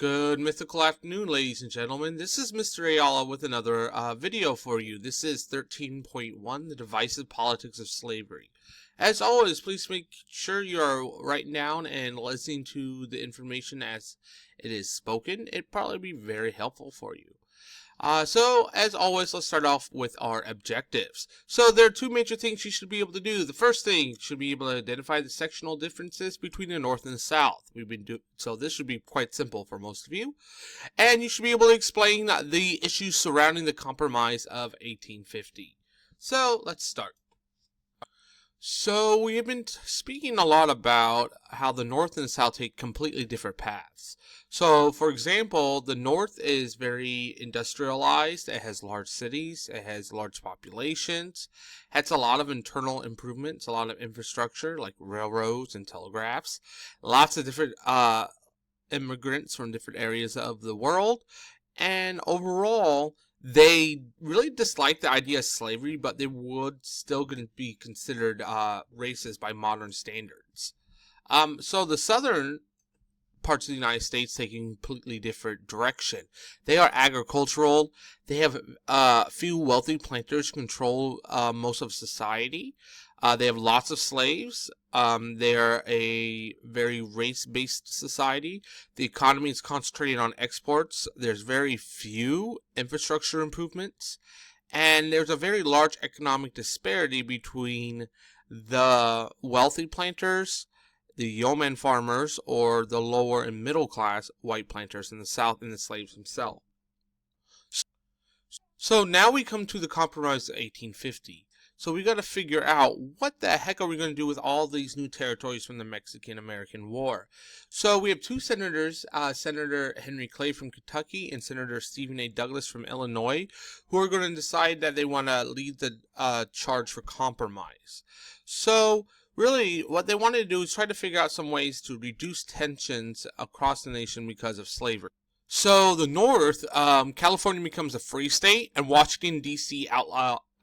Good mythical afternoon, ladies and gentlemen. This is Mr. Ayala with another video for you. This is 13.1, The Divisive Politics of Slavery. As always, please make sure you are writing down and listening to the information as it is spoken. It'd probably be very helpful for you. So, as always, let's start off with our objectives. So, there are two major things you should be able to do. The first thing, you should be able to identify the sectional differences between the North and the South. So this should be quite simple for most of you. And you should be able to explain the issues surrounding the Compromise of 1850. So, let's start. So, we have been speaking a lot about how the North and the South take completely different paths. So, for example, the North is very industrialized. It has large cities. It has large populations. It has a lot of internal improvements, a lot of infrastructure like railroads and telegraphs. Lots of different immigrants from different areas of the world. And overall, they really dislike the idea of slavery, but they would still be considered racist by modern standards. So the southern parts of the United States take a completely different direction. They are agricultural. They have few wealthy planters control most of society. They have lots of slaves. They are a very race-based society. The economy is concentrated on exports. There's very few infrastructure improvements. And there's a very large economic disparity between the wealthy planters, the yeoman farmers, or the lower and middle class white planters in the South, and the slaves themselves. So now we come to the Compromise of 1850. So we got to figure out what the heck are we going to do with all these new territories from the Mexican-American War. So we have two senators, Senator Henry Clay from Kentucky and Senator Stephen A. Douglas from Illinois, who are going to decide that they want to lead the charge for compromise. So really, what they wanted to do is try to figure out some ways to reduce tensions across the nation because of slavery. So the North, California becomes a free state, and Washington, D.C.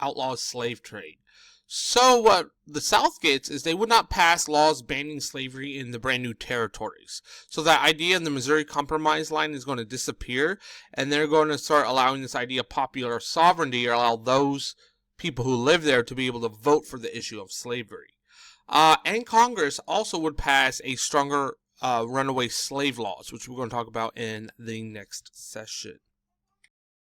outlaws slave trade. So what the South gets is they would not pass laws banning slavery in the brand new territories. So that idea in the Missouri Compromise line is going to disappear, and they're going to start allowing this idea of popular sovereignty, or allow those people who live there to be able to vote for the issue of slavery. And Congress also would pass a stronger runaway slave laws, which we're going to talk about in the next session.